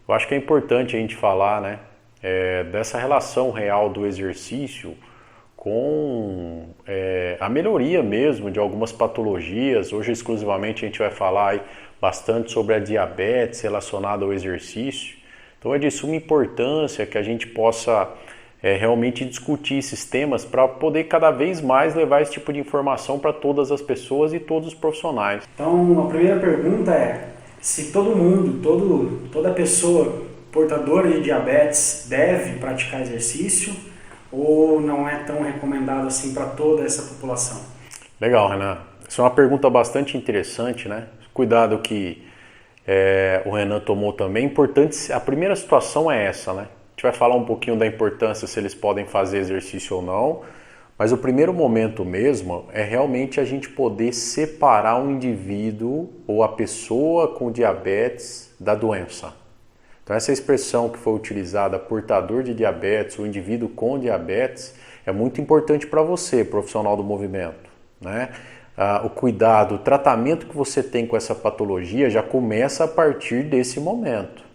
Eu acho que é importante a gente falar, né, dessa relação real do exercício com a melhoria mesmo de algumas patologias. Hoje, exclusivamente, a gente vai falar aí bastante sobre a diabetes relacionada ao exercício. Então, é de suma importância que a gente possa realmente discutir esses temas para poder cada vez mais levar esse tipo de informação para todas as pessoas e todos os profissionais. Então, a primeira pergunta é se todo mundo, toda pessoa portadora de diabetes deve praticar exercício ou não é tão recomendado assim para toda essa população? Legal, Renan. Essa é uma pergunta bastante interessante, né? Cuidado que o Renan tomou também. Importante, a primeira situação é essa, né? A gente vai falar um pouquinho da importância se eles podem fazer exercício ou não, mas o primeiro momento mesmo é realmente a gente poder separar um indivíduo ou a pessoa com diabetes da doença. Então essa expressão que foi utilizada, portador de diabetes, o indivíduo com diabetes, é muito importante para você, profissional do movimento, né? O cuidado, o tratamento que você tem com essa patologia já começa a partir desse momento.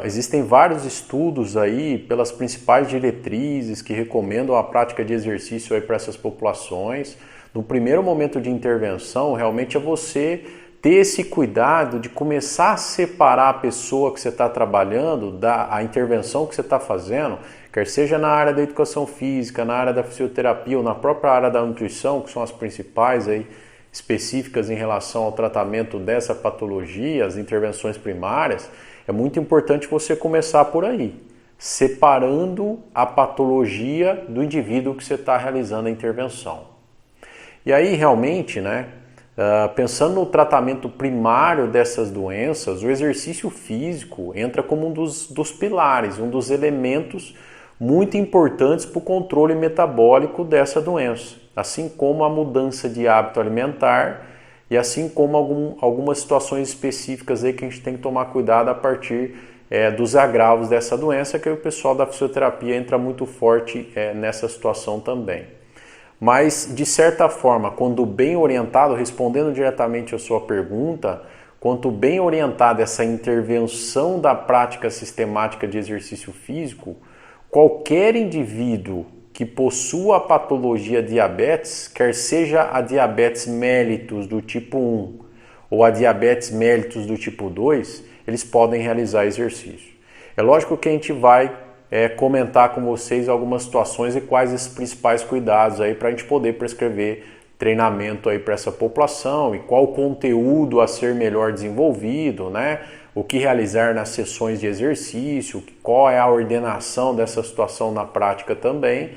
Existem vários estudos aí pelas principais diretrizes que recomendam a prática de exercício aí para essas populações. No primeiro momento de intervenção, realmente é você ter esse cuidado de começar a separar a pessoa que você está trabalhando da intervenção que você está fazendo, quer seja na área da educação física, na área da fisioterapia ou na própria área da nutrição, que são as principais aí, específicas em relação ao tratamento dessa patologia, as intervenções primárias. É muito importante você começar por aí, separando a patologia do indivíduo que você está realizando a intervenção. E aí realmente, né, pensando no tratamento primário dessas doenças, o exercício físico entra como um dos pilares, um dos elementos muito importantes para o controle metabólico dessa doença, assim como a mudança de hábito alimentar e assim como algumas situações específicas aí que a gente tem que tomar cuidado a partir dos agravos dessa doença, que o pessoal da fisioterapia entra muito forte nessa situação também. Mas, de certa forma, quando bem orientado, respondendo diretamente a sua pergunta, quanto bem orientada essa intervenção da prática sistemática de exercício físico, qualquer indivíduo que possua a patologia diabetes, quer seja a diabetes mellitus do tipo 1 ou a diabetes mellitus do tipo 2, eles podem realizar exercício. É lógico que a gente vai comentar com vocês algumas situações e quais os principais cuidados aí para a gente poder prescrever treinamento aí para essa população e qual conteúdo a ser melhor desenvolvido, né? O que realizar nas sessões de exercício, qual é a ordenação dessa situação na prática também.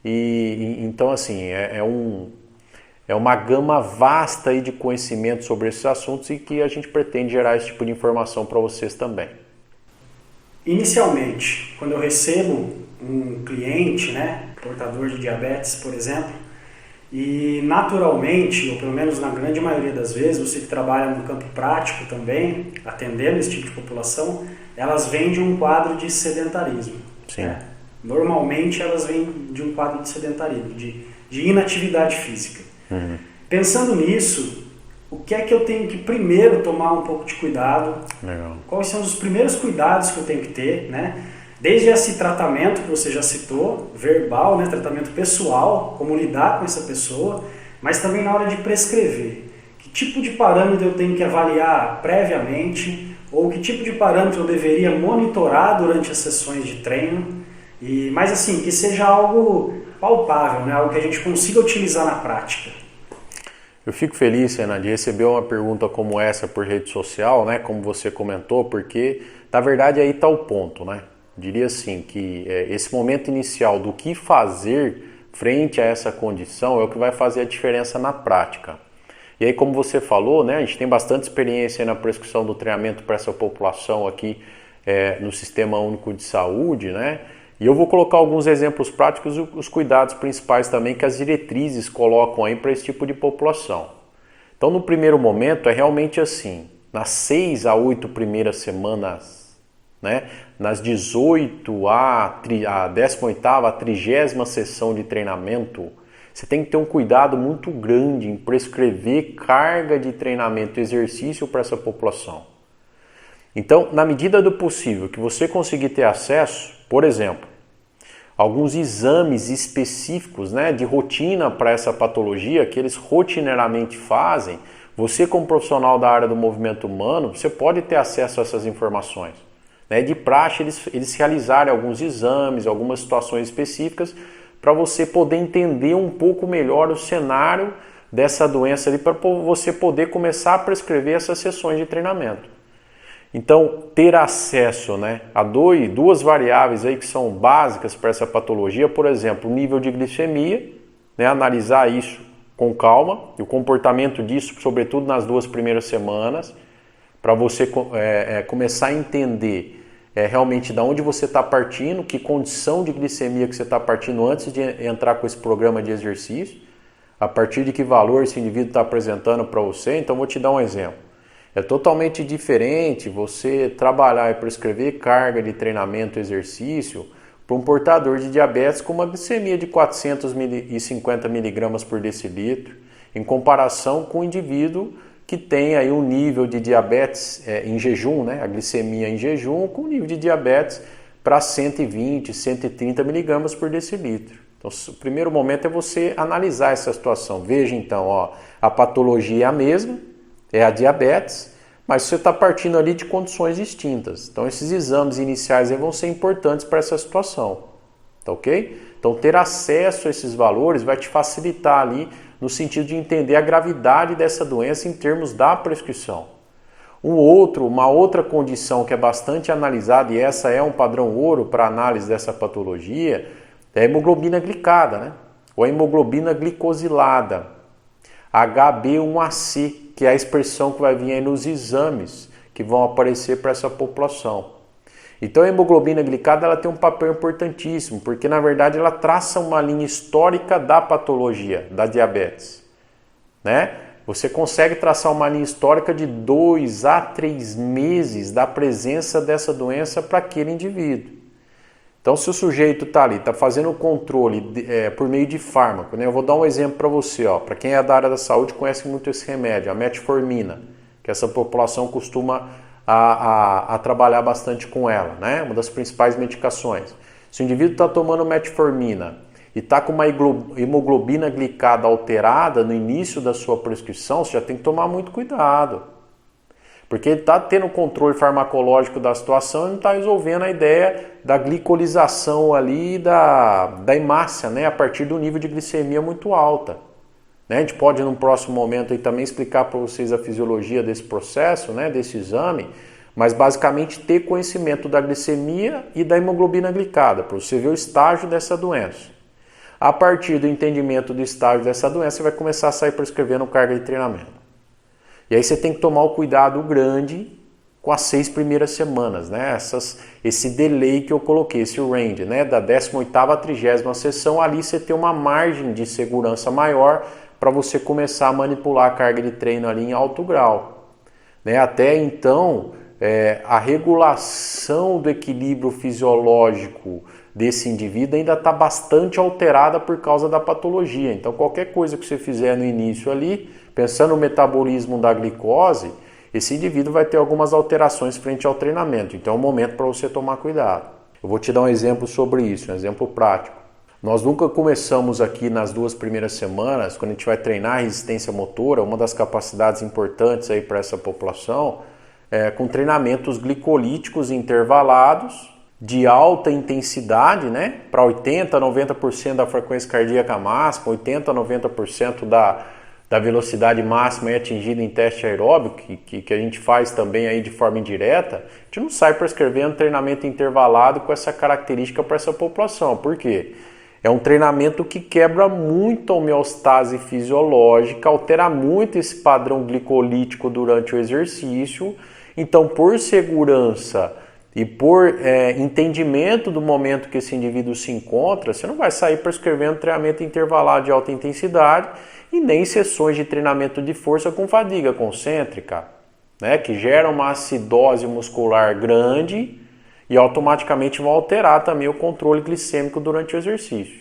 Então, assim, é uma gama vasta aí de conhecimento sobre esses assuntos e que a gente pretende gerar esse tipo de informação para vocês também. Inicialmente, quando eu recebo um cliente, né, portador de diabetes, por exemplo, e naturalmente, ou pelo menos na grande maioria das vezes, você que trabalha no campo prático também, atendendo esse tipo de população, elas vêm de um quadro de sedentarismo. Sim. Né? Normalmente elas vêm de um quadro de sedentarismo, de inatividade física. Uhum. Pensando nisso, o que é que eu tenho que primeiro tomar um pouco de cuidado? Legal. Quais são os primeiros cuidados que eu tenho que ter, né? Desde esse tratamento que você já citou, verbal, né? Tratamento pessoal, como lidar com essa pessoa, mas também na hora de prescrever. Que tipo de parâmetro eu tenho que avaliar previamente, ou que tipo de parâmetro eu deveria monitorar durante as sessões de treino, mas assim, que seja algo palpável, né? Algo que a gente consiga utilizar na prática. Eu fico feliz, Renan, de receber uma pergunta como essa por rede social, né? Como você comentou, porque na verdade aí está o ponto, né? Diria assim que esse momento inicial do que fazer frente a essa condição é o que vai fazer a diferença na prática. E aí, como você falou, né, a gente tem bastante experiência na prescrição do treinamento para essa população aqui no Sistema Único de Saúde, né? E eu vou colocar alguns exemplos práticos e os cuidados principais também que as diretrizes colocam aí para esse tipo de população. Então, no primeiro momento, é realmente assim, nas 6 a 8 primeiras semanas, né, nas 18 a 18ª, a 30ª sessão de treinamento, você tem que ter um cuidado muito grande em prescrever carga de treinamento e exercício para essa população. Então, na medida do possível que você conseguir ter acesso, por exemplo, alguns exames específicos, né, de rotina para essa patologia que eles rotineiramente fazem, você como profissional da área do movimento humano, você pode ter acesso a essas informações. Né? De praxe, eles realizarem alguns exames, algumas situações específicas, para você poder entender um pouco melhor o cenário dessa doença ali, para você poder começar a prescrever essas sessões de treinamento. Então, ter acesso, né, a duas variáveis aí que são básicas para essa patologia, por exemplo, o nível de glicemia, né, analisar isso com calma, e o comportamento disso, sobretudo nas 2 primeiras semanas, para você começar a entender realmente de onde você está partindo, que condição de glicemia que você está partindo antes de entrar com esse programa de exercício, a partir de que valor esse indivíduo está apresentando para você. Então, vou te dar um exemplo. É totalmente diferente você trabalhar e prescrever carga de treinamento e exercício para um portador de diabetes com uma glicemia de 450 miligramas por decilitro, em comparação com um indivíduo que tem aí um nível de diabetes em jejum, né? A glicemia em jejum, com um nível de diabetes para 120, 130 miligramas por decilitro. Então, o primeiro momento é você analisar essa situação. Veja então, ó, a patologia é a mesma, é a diabetes, mas você está partindo ali de condições distintas. Então, esses exames iniciais aí vão ser importantes para essa situação, tá ok? Então, ter acesso a esses valores vai te facilitar ali no sentido de entender a gravidade dessa doença em termos da prescrição. Uma outra condição que é bastante analisada, e essa é um padrão ouro para análise dessa patologia, é a hemoglobina glicada, né? Ou a hemoglobina glicosilada, HB1AC, que é a expressão que vai vir aí nos exames que vão aparecer para essa população. Então a hemoglobina glicada ela tem um papel importantíssimo, porque na verdade ela traça uma linha histórica da patologia, da diabetes. Né? Você consegue traçar uma linha histórica de 2 a 3 meses da presença dessa doença para aquele indivíduo. Então, se o sujeito está ali, está fazendo o controle por meio de fármaco, né? Eu vou dar um exemplo para você, para quem é da área da saúde conhece muito esse remédio, a metformina, que essa população costuma a trabalhar bastante com ela, né? Uma das principais medicações. Se o indivíduo está tomando metformina e está com uma hemoglobina glicada alterada no início da sua prescrição, você já tem que tomar muito cuidado. Porque ele está tendo controle farmacológico da situação e não está resolvendo a ideia da glicolização ali da hemácia, né, a partir do nível de glicemia muito alta. Né? A gente pode, num próximo momento, aí, também explicar para vocês a fisiologia desse processo, né, desse exame, mas basicamente ter conhecimento da glicemia e da hemoglobina glicada, para você ver o estágio dessa doença. A partir do entendimento do estágio dessa doença, você vai começar a sair prescrevendo carga de treinamento. E aí você tem que tomar o cuidado grande com as 6 primeiras semanas, né? Esse delay que eu coloquei, esse range, né? Da 18ª à 30ª sessão, ali você tem uma margem de segurança maior para você começar a manipular a carga de treino ali em alto grau. Né? Até então, a regulação do equilíbrio fisiológico desse indivíduo ainda está bastante alterada por causa da patologia. Então, qualquer coisa que você fizer no início ali, pensando no metabolismo da glicose, esse indivíduo vai ter algumas alterações frente ao treinamento. Então é um momento para você tomar cuidado. Eu vou te dar um exemplo sobre isso, um exemplo prático. Nós nunca começamos aqui nas 2 primeiras semanas, quando a gente vai treinar a resistência motora, uma das capacidades importantes aí para essa população, com treinamentos glicolíticos intervalados, de alta intensidade, né? Para 80% a 90% da frequência cardíaca máxima, 80% a 90% da velocidade máxima atingida em teste aeróbico, que a gente faz também aí de forma indireta. A gente não sai prescrevendo treinamento intervalado com essa característica para essa população. Por quê? É um treinamento que quebra muito a homeostase fisiológica, altera muito esse padrão glicolítico durante o exercício. Então, por segurança e por entendimento do momento que esse indivíduo se encontra, você não vai sair prescrevendo treinamento intervalado de alta intensidade e nem sessões de treinamento de força com fadiga concêntrica, né, que geram uma acidose muscular grande e automaticamente vão alterar também o controle glicêmico durante o exercício.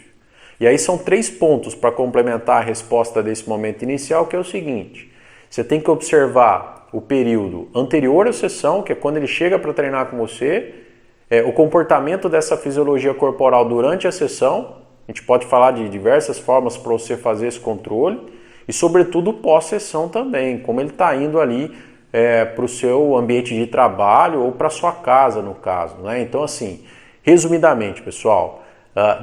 E aí são 3 pontos para complementar a resposta desse momento inicial, que é o seguinte: você tem que observar o período anterior à sessão, que é quando ele chega para treinar com você, o comportamento dessa fisiologia corporal durante a sessão, a gente pode falar de diversas formas para você fazer esse controle, e sobretudo pós-sessão também, como ele está indo ali para o seu ambiente de trabalho ou para a sua casa, no caso, né? Então, assim, resumidamente, pessoal,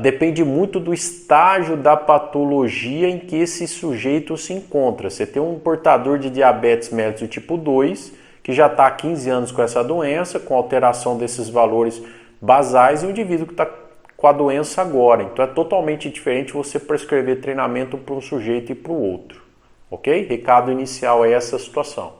depende muito do estágio da patologia em que esse sujeito se encontra. Você tem um portador de diabetes mellitus tipo 2, que já está há 15 anos com essa doença, com alteração desses valores basais, e um indivíduo que está com a doença agora. Então é totalmente diferente você prescrever treinamento para um sujeito e para o outro. Ok? Recado inicial é essa situação.